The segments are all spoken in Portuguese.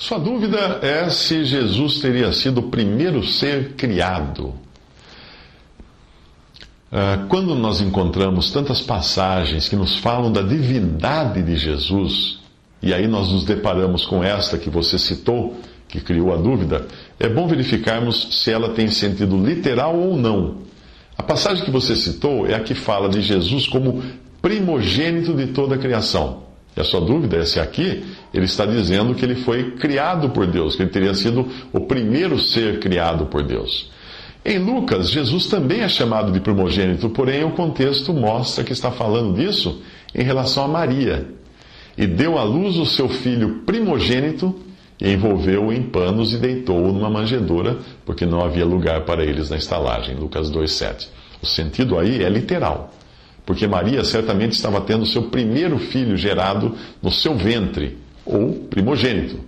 Sua dúvida é se Jesus teria sido o primeiro ser criado. Quando nós encontramos tantas passagens que nos falam da divindade de Jesus, e aí nós nos deparamos com esta que você citou, que criou a dúvida, é bom verificarmos se ela tem sentido literal ou não. A passagem que você citou é a que fala de Jesus como primogênito de toda a criação. E a sua dúvida é se aqui ele está dizendo que ele foi criado por Deus, que ele teria sido o primeiro ser criado por Deus. Em Lucas, Jesus também é chamado de primogênito, porém o contexto mostra que está falando disso em relação a Maria. E deu à luz o seu filho primogênito, e envolveu-o em panos e deitou-o numa manjedoura, porque não havia lugar para eles na estalagem. Lucas 2,7. O sentido aí é literal, porque Maria certamente estava tendo seu primeiro filho gerado no seu ventre, ou primogênito.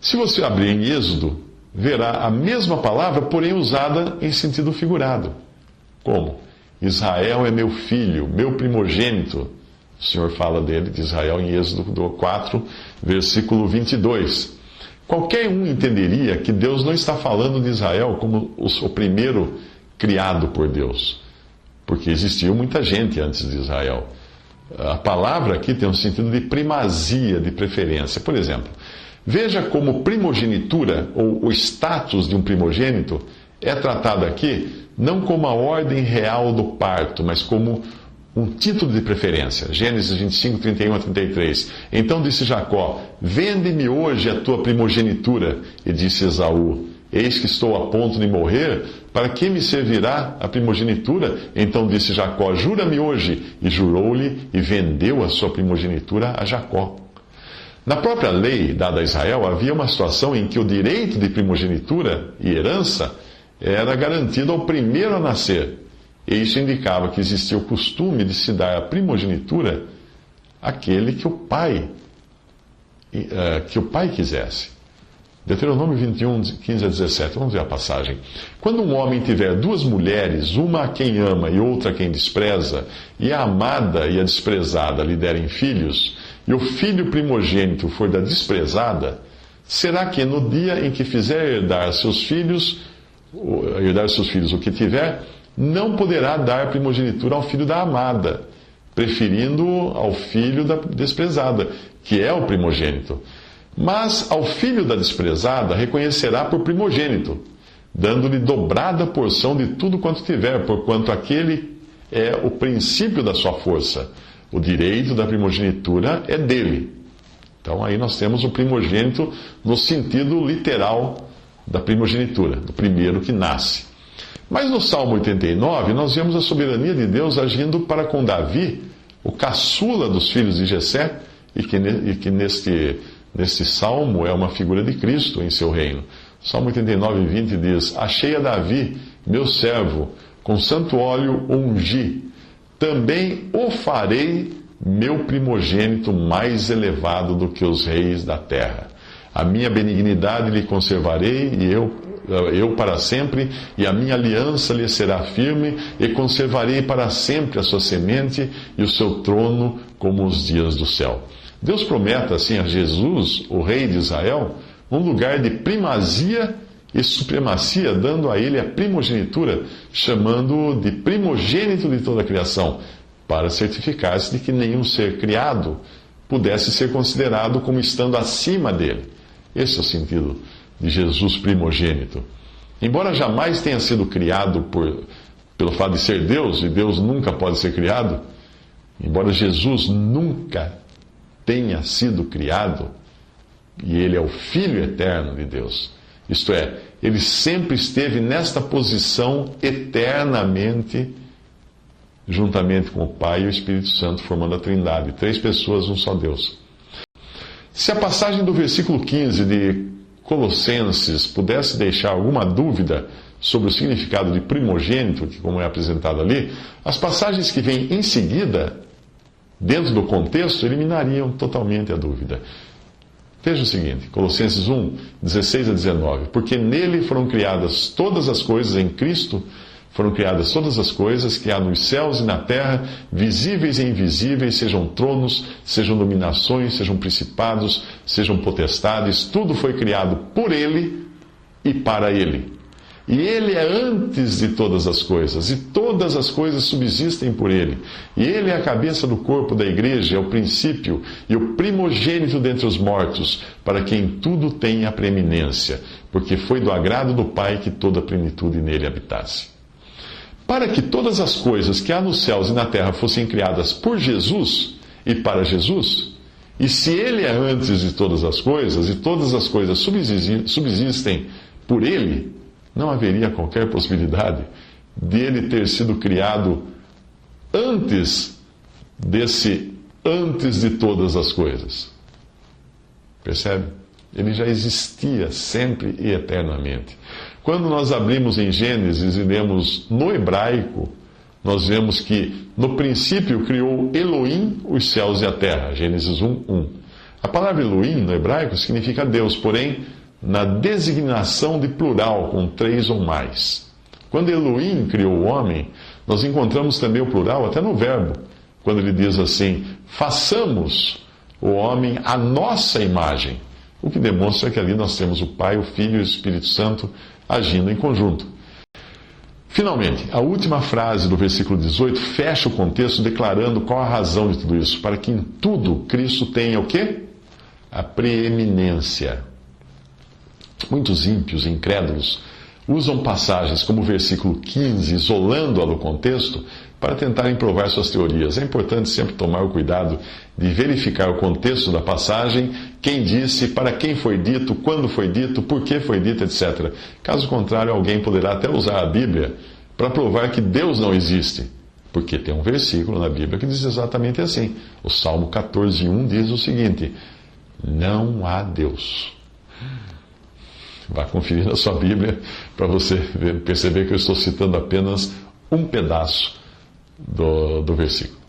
Se você abrir em Êxodo, verá a mesma palavra, porém usada em sentido figurado. Como? Israel é meu filho, meu primogênito. O Senhor fala dele, de Israel, em Êxodo 4, versículo 22. Qualquer um entenderia que Deus não está falando de Israel como o primeiro criado por Deus, porque existiu muita gente antes de Israel. A palavra aqui tem um sentido de primazia, de preferência. Por exemplo, veja como primogenitura, ou o status de um primogênito, é tratado aqui não como a ordem real do parto, mas como um título de preferência. Gênesis 25, 31 a 33. Então disse Jacó: vende-me hoje a tua primogenitura. E disse Esaú: eis que estou a ponto de morrer, para que me servirá a primogenitura? Então disse Jacó: jura-me hoje. E jurou-lhe e vendeu a sua primogenitura a Jacó. Na própria lei dada a Israel, havia uma situação em que o direito de primogenitura e herança era garantido ao primeiro a nascer. E isso indicava que existia o costume de se dar a primogenitura àquele que o pai quisesse. Deuteronômio 21, 15 a 17. Vamos ver a passagem. Quando um homem tiver duas mulheres, uma a quem ama e outra a quem despreza, e a amada e a desprezada lhe derem filhos, e o filho primogênito for da desprezada, será que no dia em que fizer herdar seus filhos o que tiver, não poderá dar primogenitura ao filho da amada, preferindo ao filho da desprezada, que é o primogênito. Mas ao filho da desprezada reconhecerá por primogênito, dando-lhe dobrada porção de tudo quanto tiver, porquanto aquele é o princípio da sua força. O direito da primogenitura é dele. Então aí nós temos o primogênito no sentido literal da primogenitura, do primeiro que nasce. Mas no Salmo 89, nós vemos a soberania de Deus agindo para com Davi, o caçula dos filhos de Jessé, e que neste salmo é uma figura de Cristo em seu reino. Salmo 89, 20 diz: achei a Davi, meu servo, com santo óleo ungi. Também o farei meu primogênito mais elevado do que os reis da terra. A minha benignidade lhe conservarei, e eu para sempre, e a minha aliança lhe será firme, e conservarei para sempre a sua semente e o seu trono como os dias do céu. Deus promete assim a Jesus, o rei de Israel, um lugar de primazia e supremacia, dando a ele a primogenitura, chamando-o de primogênito de toda a criação, para certificar-se de que nenhum ser criado pudesse ser considerado como estando acima dele. Esse é o sentido de Jesus primogênito. Embora jamais tenha sido criado pelo fato de ser Deus, e Deus nunca pode ser criado, embora Jesus nunca tenha sido criado, e ele é o Filho eterno de Deus, isto é, ele sempre esteve nesta posição eternamente, juntamente com o Pai e o Espírito Santo, formando a Trindade, 3 pessoas, um só Deus. Se a passagem do versículo 15 de Colossenses pudesse deixar alguma dúvida sobre o significado de primogênito, que como é apresentado ali, as passagens que vêm em seguida, dentro do contexto, eliminariam totalmente a dúvida. Veja o seguinte, Colossenses 1, 16 a 19. Porque nele foram criadas todas as coisas em Cristo, foram criadas todas as coisas que há nos céus e na terra, visíveis e invisíveis, sejam tronos, sejam dominações, sejam principados, sejam potestades, tudo foi criado por Ele e para Ele. E Ele é antes de todas as coisas, e todas as coisas subsistem por Ele. E Ele é a cabeça do corpo da igreja, é o princípio e o primogênito dentre os mortos, para quem tudo tem a preeminência, porque foi do agrado do Pai que toda a plenitude nele habitasse. Para que todas as coisas que há nos céus e na terra fossem criadas por Jesus e para Jesus, e se Ele é antes de todas as coisas, e todas as coisas subsistem por Ele, não haveria qualquer possibilidade de Ele ter sido criado antes de todas as coisas. Percebe? Ele já existia sempre e eternamente. Quando nós abrimos em Gênesis e lemos no hebraico, nós vemos que no princípio criou Elohim os céus e a terra. Gênesis 1:1. A palavra Elohim no hebraico significa Deus, porém na designação de plural, com 3 ou mais. Quando Elohim criou o homem, nós encontramos também o plural até no verbo, quando ele diz assim: façamos o homem à nossa imagem. O que demonstra que ali nós temos o Pai, o Filho e o Espírito Santo agindo em conjunto. Finalmente, a última frase do versículo 18 fecha o contexto declarando qual a razão de tudo isso, para que em tudo Cristo tenha o quê? A preeminência. Muitos ímpios e incrédulos usam passagens como o versículo 15, isolando-a do contexto, para tentarem provar suas teorias. É importante sempre tomar o cuidado de verificar o contexto da passagem, quem disse, para quem foi dito, quando foi dito, por que foi dito, etc. Caso contrário, alguém poderá até usar a Bíblia para provar que Deus não existe, porque tem um versículo na Bíblia que diz exatamente assim. O Salmo 14:1 diz o seguinte: não há Deus. Vá conferir na sua Bíblia para você perceber que eu estou citando apenas um pedaço do versículo.